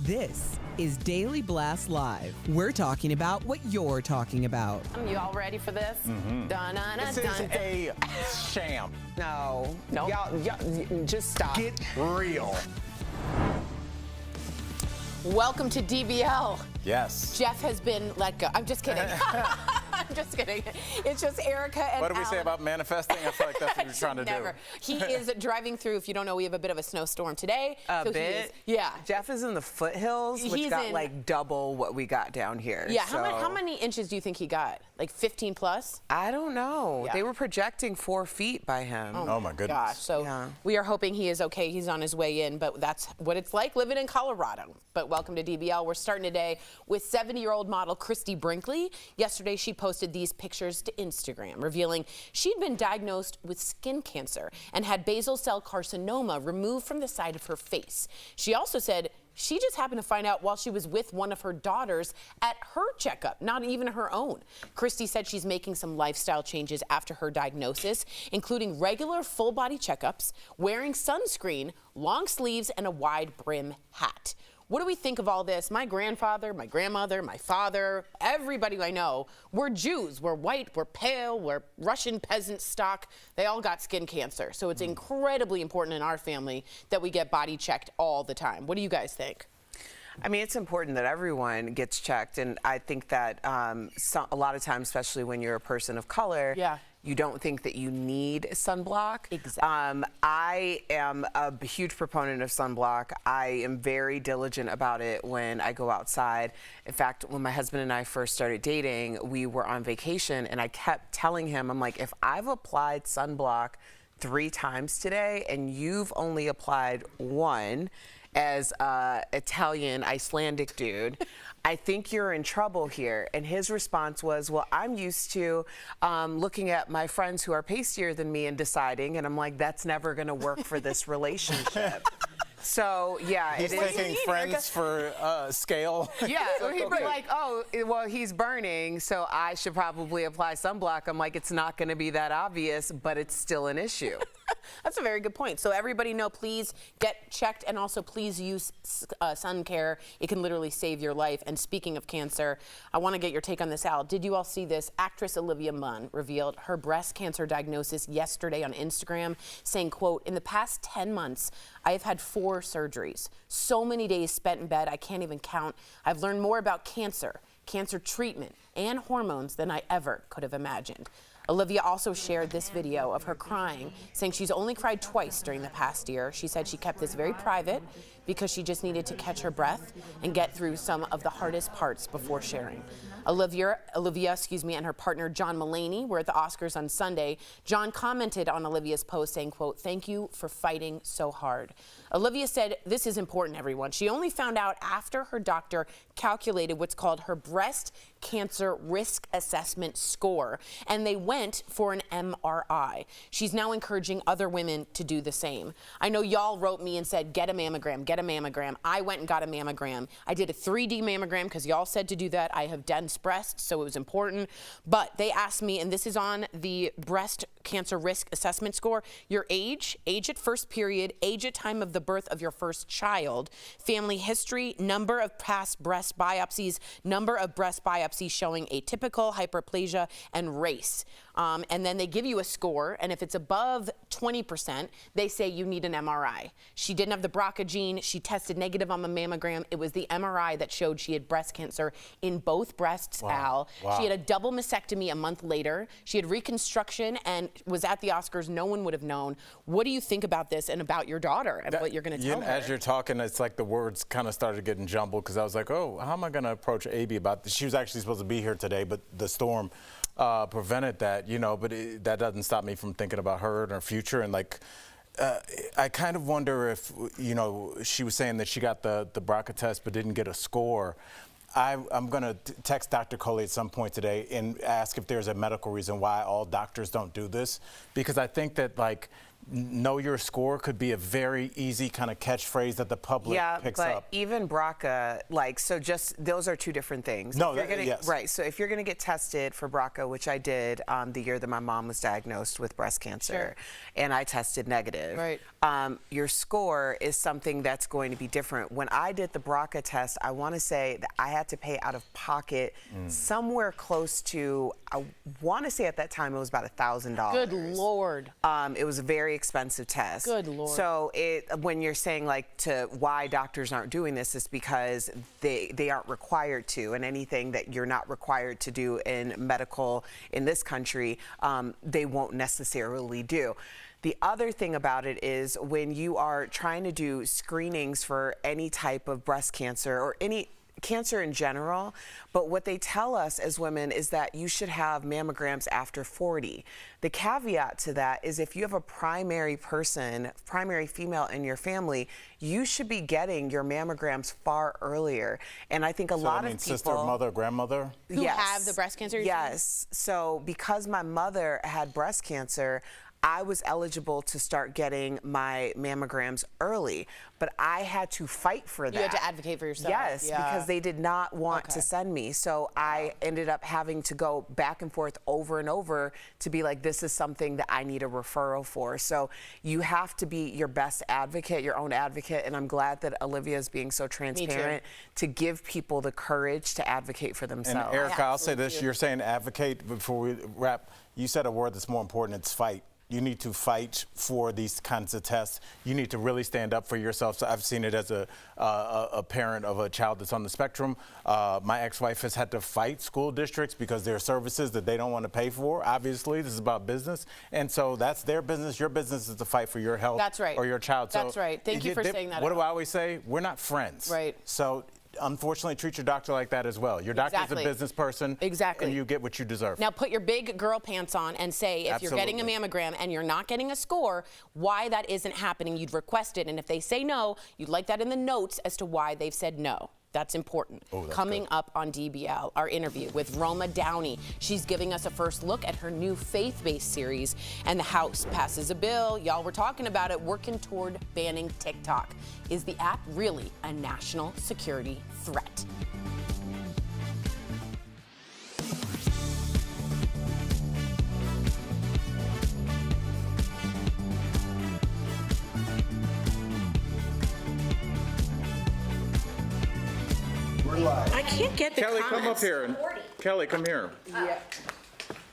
This is Daily Blast Live. We're talking about what you're talking about. You all ready for this? This is a sham. No. Nope. Y'all, just stop. Get real. Welcome to DBL. Yes. Jeff has been let go. I'm just kidding. I'm just kidding. It's just Erica and What did we say about manifesting? I feel like that's what you're trying to Never. do. He is driving through. If you don't know, we have a bit of a snowstorm today. A bit? Yeah. Jeff is in the foothills, which He's got in- like double what we got down here. Yeah. So How many inches do you think he got? Like 15 plus? I don't know. Yeah. They were projecting 4 feet by him. Oh my goodness. Gosh. So Yeah. we are hoping he is okay. He's on his way in, but that's what it's like living in Colorado. But welcome to DBL. We're starting today with 70-year-old model Christie Brinkley. Yesterday, she posted these pictures to Instagram, revealing she'd been diagnosed with skin cancer and had basal cell carcinoma removed from the side of her face. She also said she just happened to find out while she was with one of her daughters at her checkup, not even her own. Christie said she's making some lifestyle changes after her diagnosis, including regular full-body checkups, wearing sunscreen, long sleeves, and a wide brim hat. What do we think of all this? My grandfather, my grandmother, my father, everybody I know, we're Jews. We're white, we're pale, we're Russian peasant stock. They all got skin cancer. So it's incredibly important in our family that we get body checked all the time. What do you guys think? I mean, it's important that everyone gets checked, and I think that a lot of times, especially when you're a person of color, you don't think that you need sunblock. Exactly. I am a huge proponent of sunblock. I am very diligent about it when I go outside. In fact, when my husband and I first started dating, we were on vacation, and I kept telling him, I'm like, if I've applied sunblock 3 times today and you've only applied 1, as a Italian, Icelandic dude, I think you're in trouble here. And his response was, well, I'm used to looking at my friends who are pastier than me and deciding, and I'm like, that's never gonna work for this relationship. So, yeah. He's taking friends for scale. Yeah, he'd be like, oh, well, he's burning, so I should probably apply sunblock. I'm like, it's not gonna be that obvious, but it's still an issue. That's a very good point. So everybody know, please get checked, and also please use sun care. It can literally save your life. And speaking of cancer, I want to get your take on this, Al. Did you all see this? Actress Olivia Munn revealed her breast cancer diagnosis yesterday on Instagram, saying, quote, in the past 10 months, I have had 4 surgeries. So many days spent in bed, I can't even count. I've learned more about cancer treatment, and hormones than I ever could have imagined. Olivia also shared this video of her crying, saying she's only cried twice during the past year. She said she kept this very private because she just needed to catch her breath and get through some of the hardest parts before sharing. Olivia, and her partner John Mulaney were at the Oscars on Sunday. John commented on Olivia's post saying, quote, thank you for fighting so hard. Olivia said, this is important, everyone. She only found out after her doctor calculated what's called her breast cancer risk assessment score, and they went for an MRI. She's now encouraging other women to do the same. I know y'all wrote me and said, get a mammogram, get a mammogram. I went and got a mammogram. I did a 3D mammogram because y'all said to do that. I have dense breasts, so it was important. But they asked me, and this is on the breast cancer risk assessment score, your age at first period, age at time of the birth of your first child, family history, number of past breast biopsies, number of breast biopsies showing atypical, hyperplasia, and race. And then they give you a score, and if it's above 20%, they say you need an MRI. She didn't have the BRCA gene. She tested negative on the mammogram. It was the MRI that showed she had breast cancer in both breasts, Al. Wow. She had a double mastectomy a month later. She had reconstruction and was at the Oscars. No one would have known. What do you think about this and about your daughter and what you're going to tell her? As you're talking, it's like the words kind of started getting jumbled because I was like, oh, how am I going to approach Abby about this? She was actually supposed to be here today, but the storm prevented that, but that doesn't stop me from thinking about her and her future. And like, I kind of wonder if, she was saying that she got the BRCA test but didn't get a score. I'm going to text Dr. Coley at some point today and ask if there's a medical reason why all doctors don't do this, because I think that, like, know your score could be a very easy kind of catchphrase that the public picks but up. even BRCA, like, so just those are two different things. No, Yes. Right, so if you're gonna get tested for BRCA, which I did the year that my mom was diagnosed with breast cancer, and I tested negative, Right. Your score is something that's going to be different. When I did the BRCA test, I wanna say that I had to pay out of pocket somewhere close to, I wanna say at that time it was about $1,000. Good Lord. It was a very expensive test. Good Lord. So when you're saying like to why doctors aren't doing this is because they aren't required to, and anything that you're not required to do in medical in this country, they won't necessarily do. The other thing about it is when you are trying to do screenings for any type of breast cancer or any cancer in general, but what they tell us as women is that you should have mammograms after 40. The caveat to that is if you have a primary female in your family, you should be getting your mammograms far earlier. And I think a lot of people— sister, mother, grandmother? Who have the breast cancer? Yes. So because my mother had breast cancer, I was eligible to start getting my mammograms early, but I had to fight for that. You had to advocate for yourself. Yes, because they did not want to send me. So I ended up having to go back and forth over and over to be like, this is something that I need a referral for. So you have to be your best advocate, your own advocate, and I'm glad that Olivia is being so transparent to give people the courage to advocate for themselves. And Erica, I'll say this, you're saying advocate before we wrap. You said a word that's more important, it's fight. You need to fight for these kinds of tests. You need to really stand up for yourself. So I've seen it as a parent of a child that's on the spectrum. My ex-wife has had to fight school districts because there are services that they don't want to pay for. Obviously, this is about business. And so that's their business. Your business is to fight for your health or your child. That's right. Thank you for saying that. What do I always say? We're not friends. Right. So unfortunately, treat your doctor like that as well. Your doctor's a business person. Exactly. And you get what you deserve. Now put your big girl pants on and say if you're getting a mammogram and you're not getting a score, why that isn't happening. You'd request it. And if they say no, you'd like that in the notes as to why they've said no. That's important. Coming up on DBL, our interview with Roma Downey. She's giving us a first look at her new faith-based series. And the House passes a bill. Y'all were talking about it, working toward banning TikTok. Is the app really a national security threat? I can't get the Kelly, comments. come up here. Kelly, come here.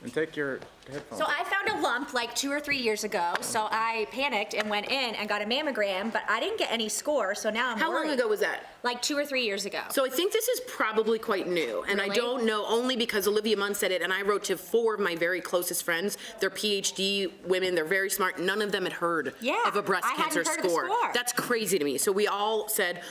And take your headphones. So I found a lump like 2 or 3 years ago, so I panicked and went in and got a mammogram, but I didn't get any score, so now I'm How worried. long ago was that? Like 2 or 3 years ago. So I think this is probably quite new, and I Really? don't know only because Olivia Munn said it, and I wrote to 4 of my very closest friends. They're PhD women, they're very smart. None of them had heard of a breast I hadn't cancer heard of the score. score. That's crazy to me. So we all said,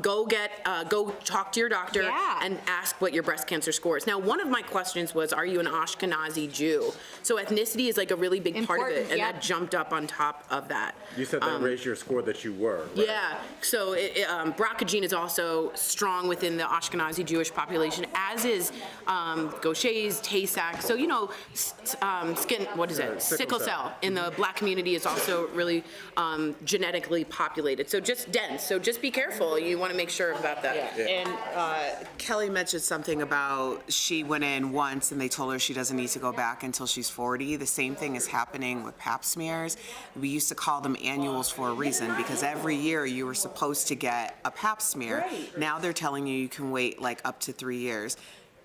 go talk to your doctor and ask what your breast cancer score is. Now, one of my questions was, are you an Ashkenazi Jew? So ethnicity is like a really big part of it, and that jumped up on top of that. You said that raised your score that you were, right? Yeah, so BRCA gene is also strong within the Ashkenazi Jewish population, as is Gaucher's, Tay-Sachs. So, you know, sickle cell in the black community is also really genetically populated. So just dense, so just be careful. You want to make sure about that. And Kelly mentioned something about she went in once and they told her she doesn't need to go back until she's 40. The same thing is happening with pap smears. We used to call them annuals for a reason because every year you were supposed to get a pap smear. Now they're telling you can wait like up to 3 years.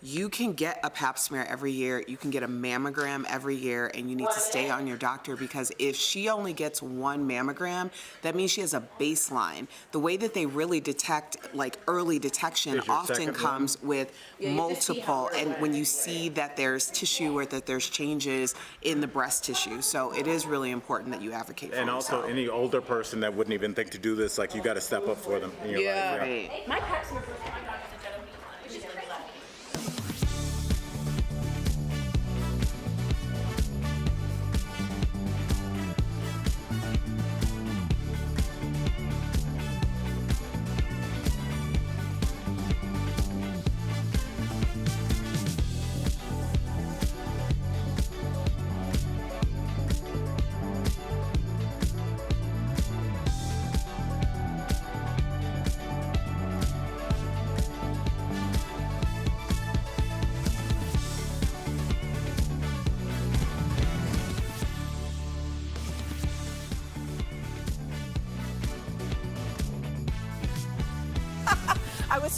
You can get a pap smear every year, you can get a mammogram every year, and you need to stay on your doctor because if she only gets one mammogram, that means she has a baseline. The way that they really detect, like early detection often comes with multiple, and when you see that there's tissue or that there's changes in the breast tissue. So it is really important that you advocate for And yourself. also, any older person that wouldn't even think to do this, like you got to step up for them in your life. Right. My pap smear first time I got it was which is crazy.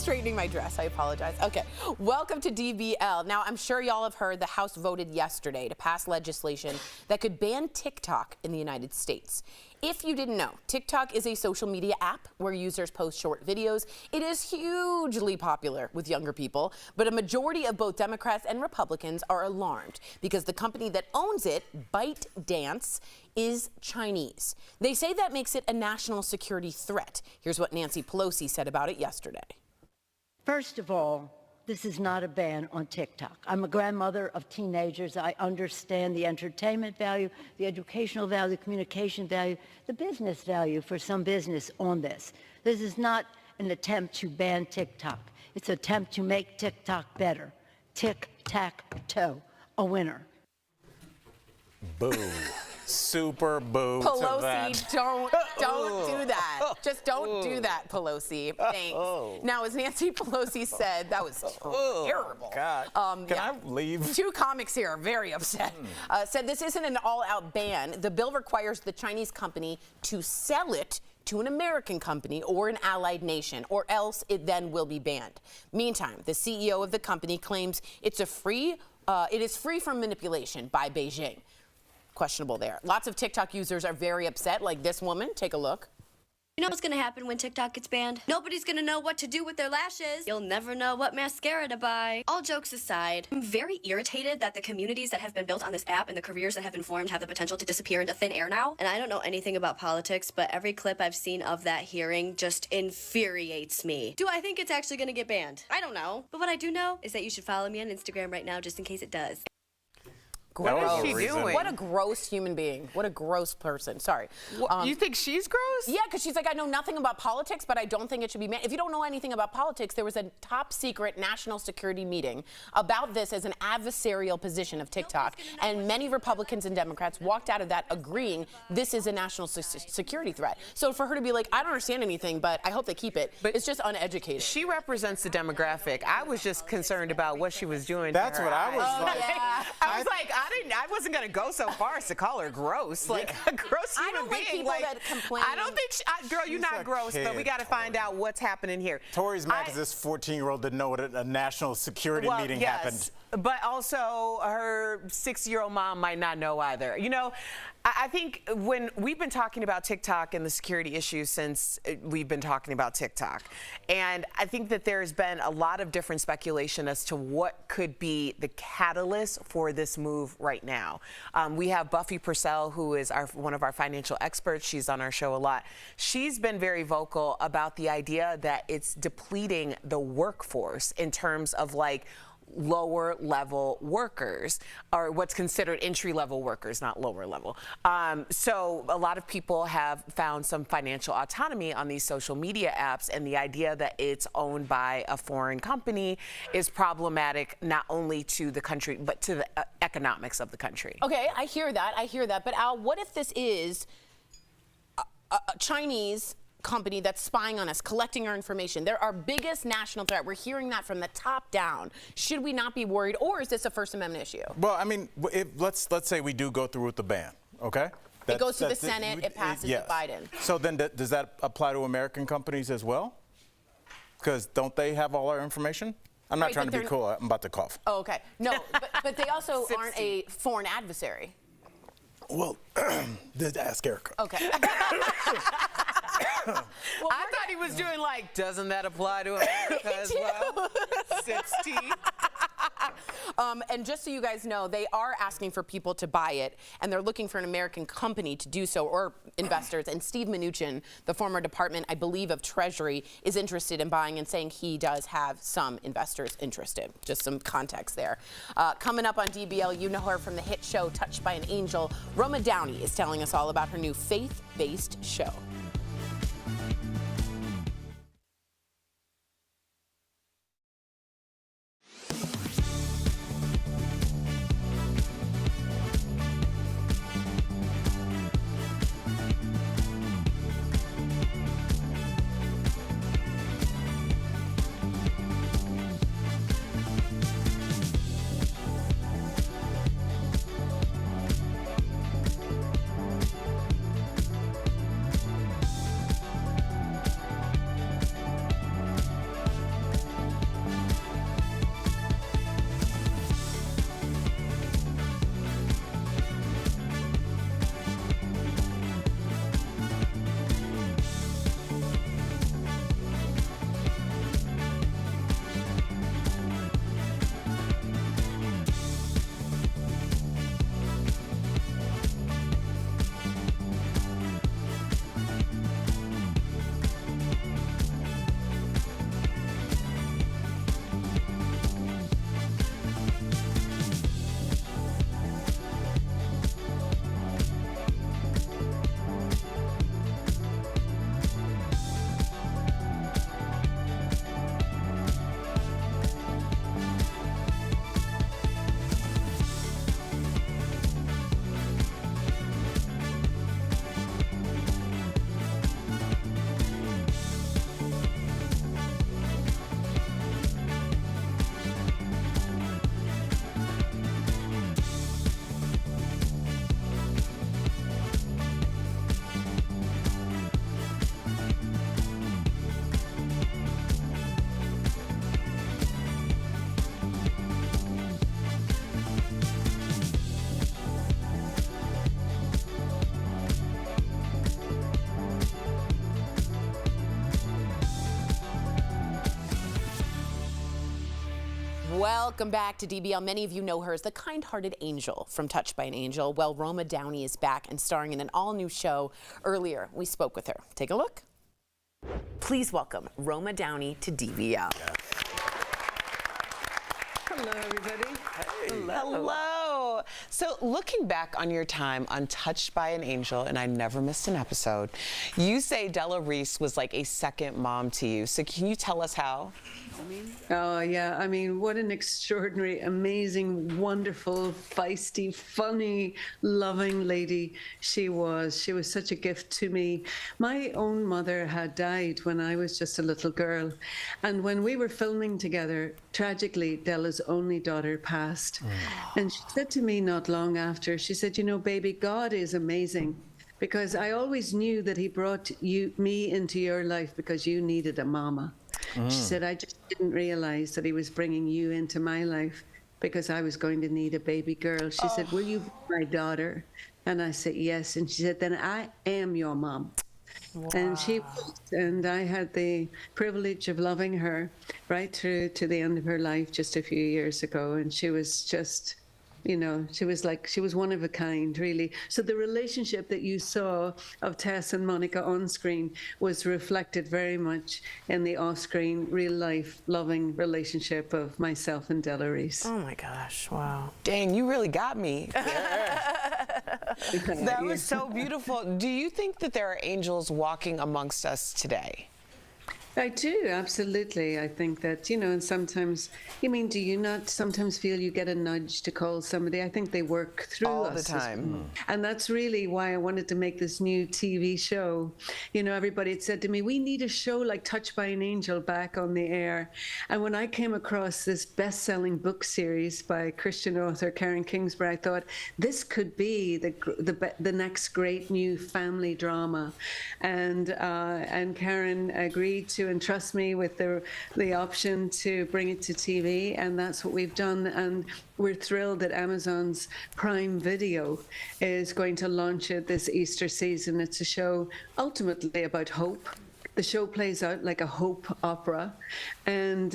straightening my dress. I apologize. Okay, welcome to DBL. Now, I'm sure y'all have heard the House voted yesterday to pass legislation that could ban TikTok in the United States. If you didn't know, TikTok is a social media app where users post short videos. It is hugely popular with younger people, but a majority of both Democrats and Republicans are alarmed because the company that owns it, ByteDance, is Chinese. They say that makes it a national security threat. Here's what Nancy Pelosi said about it yesterday. First of all, this is not a ban on TikTok. I'm a grandmother of teenagers. I understand the entertainment value, the educational value, the communication value, the business value for some business on this. This is not an attempt to ban TikTok. It's an attempt to make TikTok better. Tic-tac-toe, a winner. Boo. Super boo to that. Pelosi, don't do that. Just don't do that, Pelosi. Thanks. Now, as Nancy Pelosi said, that was terrible. God. Can I leave? Two comics here are very upset. Said this isn't an all-out ban. The bill requires the Chinese company to sell it to an American company or an allied nation, or else it then will be banned. Meantime, the CEO of the company claims it is free from manipulation by Beijing. Questionable there. Lots of TikTok users are very upset, like this woman. Take a look. You know what's gonna happen when TikTok gets banned? Nobody's gonna know what to do with their lashes. You'll never know what mascara to buy. All jokes aside, I'm very irritated that the communities that have been built on this app and the careers that have been formed have the potential to disappear into thin air now. And I don't know anything about politics, but every clip I've seen of that hearing just infuriates me. Do I think it's actually gonna get banned? I don't know. But what I do know is that you should follow me on Instagram right now just in case it does. What is she doing? What a gross human being. What a gross person. Sorry. You think she's gross? Yeah, because she's like, I know nothing about politics, but I don't think it should be banned. If you don't know anything about politics, there was a top secret national security meeting about this as an adversarial position of TikTok, and many Republicans and Democrats walked out of that agreeing this is a national security threat. So for her to be like, I don't understand anything, but I hope they keep it, but it's just uneducated. She represents the demographic. I was just concerned about what she was doing. That's what I was like. Yeah. I was like, I wasn't gonna go so far as to call her gross, like a gross human I don't being. like people that complain. I don't think, girl, you're not gross, but we got to find out what's happening here. Tori's mad because this 14-year-old didn't know what a national security meeting happened. But also her 6-year-old mom might not know either. You know, I think when we've been talking about TikTok and the security issues since we've been talking about TikTok, and I think that there's been a lot of different speculation as to what could be the catalyst for this move right now. We have Buffy Purcell, who is one of our financial experts. She's on our show a lot. She's been very vocal about the idea that it's depleting the workforce in terms of like lower level workers, or what's considered entry level workers, not lower level. So a lot of people have found some financial autonomy on these social media apps, and the idea that it's owned by a foreign company is problematic not only to the country but to the economics of the country. Okay, I hear that. But Al, what if this is a Chinese company that's spying on us, collecting our information? They're our biggest national threat. We're hearing that from the top down. Should we not be worried, or is this a First Amendment issue? Well, I mean, let's say we do go through with the ban, okay? It goes to the Senate, it passes to Biden. So then does that apply to American companies as well? Because don't they have all our information? I'm not trying to be cool. I'm about to cough. Oh, okay. No, but they also aren't a foreign adversary. Well, ask Erica. Okay. Well, I thought he was doing like, doesn't that apply to America as well? 16. And just so you guys know, they are asking for people to buy it, and they're looking for an American company to do so, or investors. And Steve Mnuchin, the former Department, I believe, of Treasury, is interested in buying and saying he does have some investors interested. Just some context there. Coming up on DBL, you know her from the hit show Touched by an Angel. Roma Downey is telling us all about her new faith-based show. Welcome back to DBL. Many of you know her as the kind-hearted angel from Touched by an Angel. Well, Roma Downey is back and starring in an all-new show. Earlier, we spoke with her. Take a look. Please welcome Roma Downey to DBL. Hello, everybody. Hello. So looking back on your time on Touched by an Angel, and I never missed an episode, you say Della Reese was like a second mom to you. So can you tell us how? Oh, yeah. I mean, what an extraordinary, amazing, wonderful, feisty, funny, loving lady she was. She was such a gift to me. My own mother had died when I was just a little girl. And when we were filming together, tragically, Della's only daughter passed. And she said to me not long after, she said, you know, baby, God is amazing. Because I always knew that he brought me into your life because you needed a mama. She said, I just didn't realize that he was bringing you into my life because I was going to need a baby girl. She said, will you be my daughter? And I said, yes. And she said, then I am your mom. Wow. And she was, and I had the privilege of loving her right through to the end of her life just a few years ago. And she was just, you know, she was one of a kind, really. So the relationship that you saw of Tess and Monica on screen was reflected very much in the off-screen, real-life, loving relationship of myself and Della Reese. Oh my gosh, wow. Dang, you really got me. That was so beautiful. Do you think that there are angels walking amongst us today? I do, absolutely. I think that, you know, and sometimes, I mean, do you not sometimes feel you get a nudge to call somebody? I think they work through all us the time. And that's really why I wanted to make this new TV show. You know, everybody had said to me, we need a show like Touched by an Angel back on the air. And when I came across this best-selling book series by Christian author Karen Kingsbury, I thought this could be the next great new family drama. And Karen agreed to entrust me with the option to bring it to TV, and that's what we've done. And we're thrilled that Amazon's Prime Video is going to launch it this Easter season. It's a show ultimately about hope. The show plays out like a hope opera, and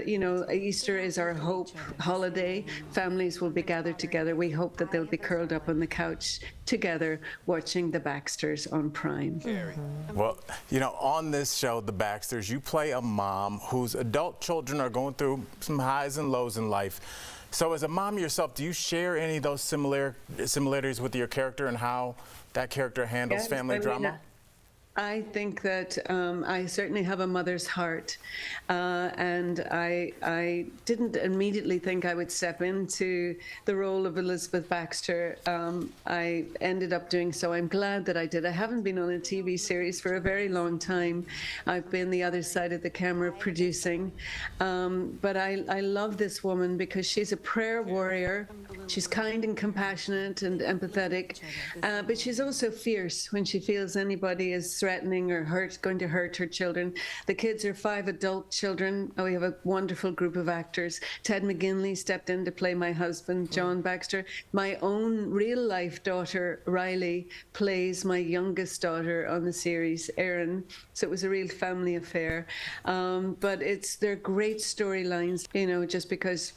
you know, Easter is our hope holiday. Families will be gathered together. We hope that they'll be curled up on the couch together watching the Baxters on Prime. Well, you know, on this show, The Baxters, you play a mom whose adult children are going through some highs and lows in life. So as a mom yourself, do you share any of those similarities with your character and how that character handles family drama? I think that I certainly have a mother's heart, and I didn't immediately think I would step into the role of Elizabeth Baxter. I ended up doing so. I'm glad that I did. I haven't been on a TV series for a very long time. I've been the other side of the camera producing, but I love this woman because she's a prayer warrior. She's kind and compassionate and empathetic, but she's also fierce when she feels anybody is threatening or going to hurt her children. The kids are 5 adult children. We have a wonderful group of actors. Ted McGinley stepped in to play my husband, John Baxter. My own real-life daughter, Riley, plays my youngest daughter on the series, Erin. So it was a real family affair. But they're great storylines, you know, just because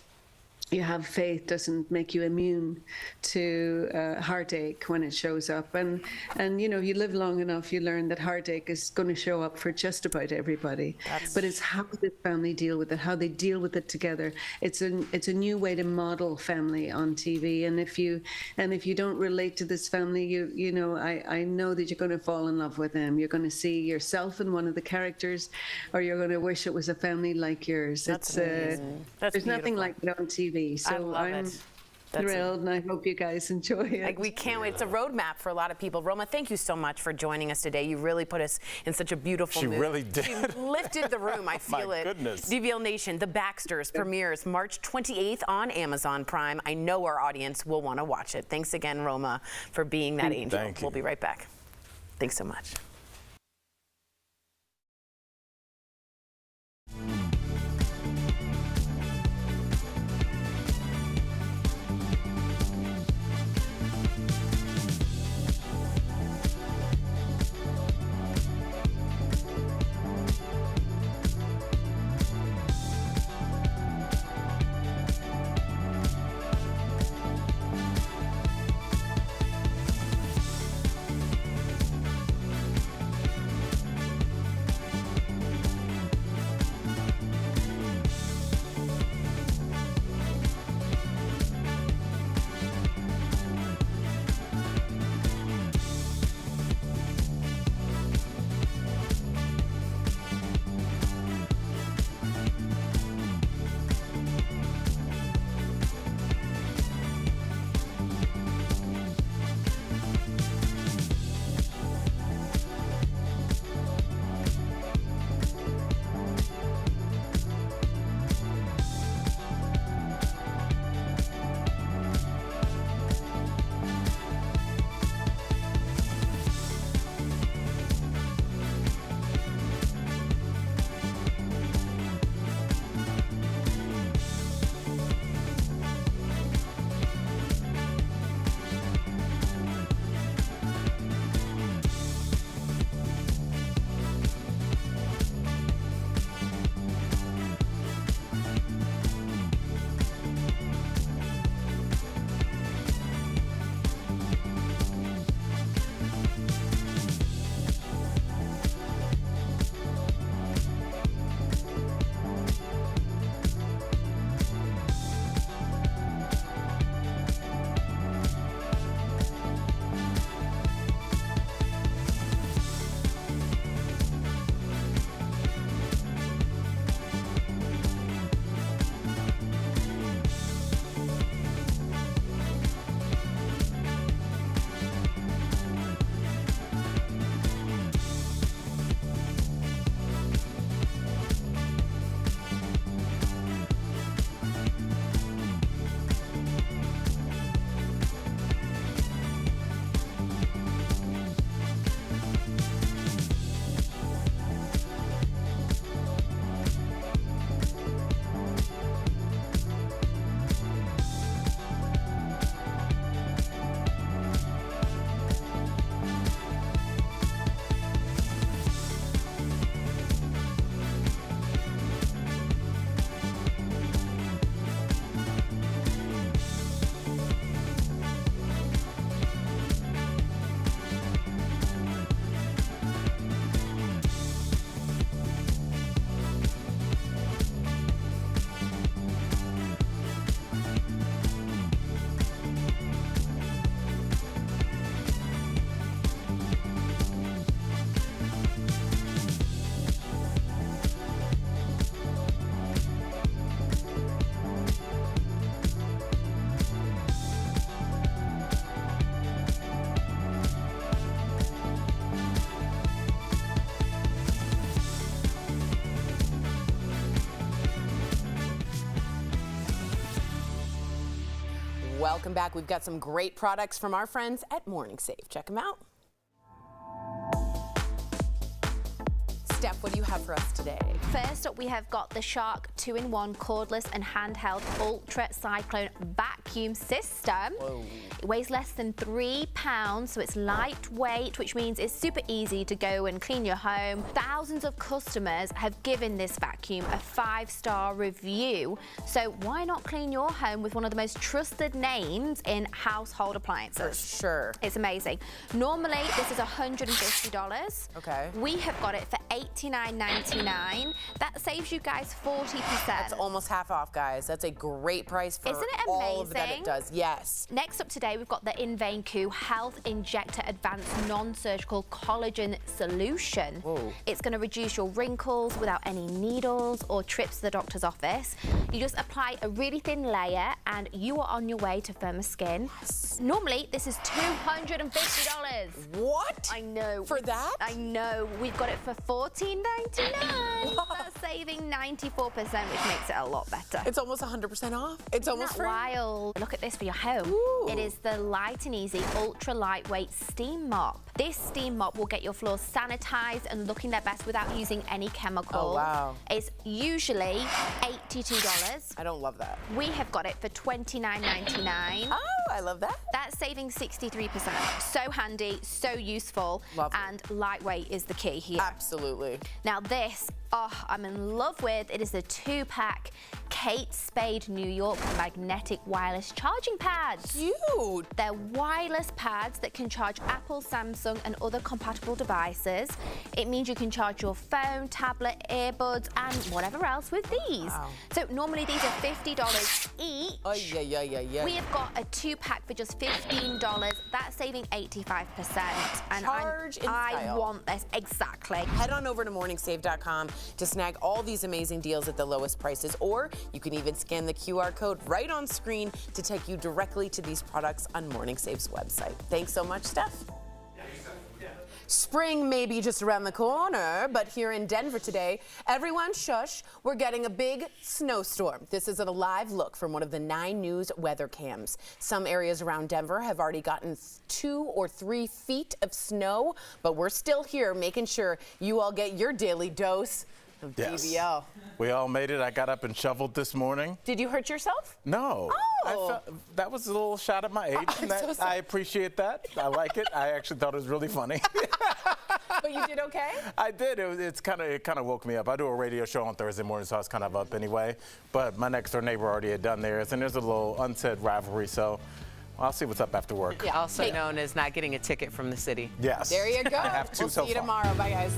you have faith doesn't make you immune to heartache when it shows up. And you know, you live long enough, you learn that heartache is going to show up for just about everybody. But it's how this family deal with it, how they deal with it together. It's a new way to model family on TV. And if you don't relate to this family, you know, I know that you're going to fall in love with them. You're going to see yourself in one of the characters, or you're going to wish it was a family like yours. That's amazing. That's there's beautiful. Nothing like it on TV. So I'm thrilled, and I hope you guys enjoy it. Like, we can't wait. It's a roadmap for a lot of people. Roma, thank you so much for joining us today. You really put us in such a beautiful mood. She really did. She lifted the room. I feel My it. goodness. DBL Nation, The Baxters premieres March 28th on Amazon Prime. I know our audience will want to watch it. Thanks again, Roma, for being that angel. Thank you. We'll be right back. Thanks so much. Welcome back. We've got some great products from our friends at Morning Save. Check them out. Steph, what do you have for us today? First up, we have got the Shark 2-in-1 cordless and handheld ultra cyclone vacuum system. Whoa. It weighs less than 3 pounds, so it's lightweight, which means it's super easy to go and clean your home. Thousands of customers have given this vacuum a 5-star review. So why not clean your home with one of the most trusted names in household appliances? For sure. It's amazing. Normally, this is $150. Okay. We have got it for $89.99. That saves you guys 40%. That's almost half off, guys. That's a great price for Isn't it all of that amazing? it does. Yes. Next up today, we've got the InVein Health Injector Advanced Non-Surgical Collagen Solution. Whoa. It's going to reduce your wrinkles without any needles or trips to the doctor's office. You just apply a really thin layer and you are on your way to firmer skin. Yes. Normally, this is $250. What? I know. For that? I know. We've got it for $14.99. That's saving 94%, which makes it a lot better. It's almost 100% off. It's almost Isn't free. that wild? Look at this for your home. Ooh. It is the Light and Easy ultra lightweight steam mop. This steam mop will get your floors sanitized and looking their best without using any chemicals. Oh, wow. It's usually $82. I don't love that. We have got it for $29.99. Oh, I love that. That's saving 63%. So handy, so useful, Lovely. and lightweight is the key here. Absolutely. Now this, I'm in love with. It is the 2-pack Kate Spade New York magnetic wireless charging pads. Cute. They're wireless pads that can charge Apple, Samsung and other compatible devices. It means you can charge your phone, tablet, earbuds and whatever else with these. Wow. So normally these are $50 each. Oh, yeah. We have got a 2-pack for just $15. That's saving 85%. And Charge in I style. want this. Exactly. Head on over to morningsave.com to snag all these amazing deals at the lowest prices, or you can even scan the QR code right on screen to take you directly to these products on Morning Save's website. Thanks so much, Steph. Spring may be just around the corner, but here in Denver today, everyone shush, we're getting a big snowstorm. This is a live look from one of the 9 News weather cams. Some areas around Denver have already gotten 2 or 3 feet of snow, but we're still here making sure you all get your daily dose of DBL. We all made it. I got up and shoveled this morning. Did you hurt yourself? No. Oh. That was a little shot at my age. I'm And so sorry. I appreciate that. I like it. I actually thought it was really funny. But you did okay? I did. It kind of woke me up. I do a radio show on Thursday morning, so I was kind of up anyway. But my next door neighbor already had done theirs, and there's a little unsaid rivalry. So I'll see what's up after work. Also known as not getting a ticket from the city. Yes. There you go. I have 2 We'll so see you far. tomorrow. Bye, guys.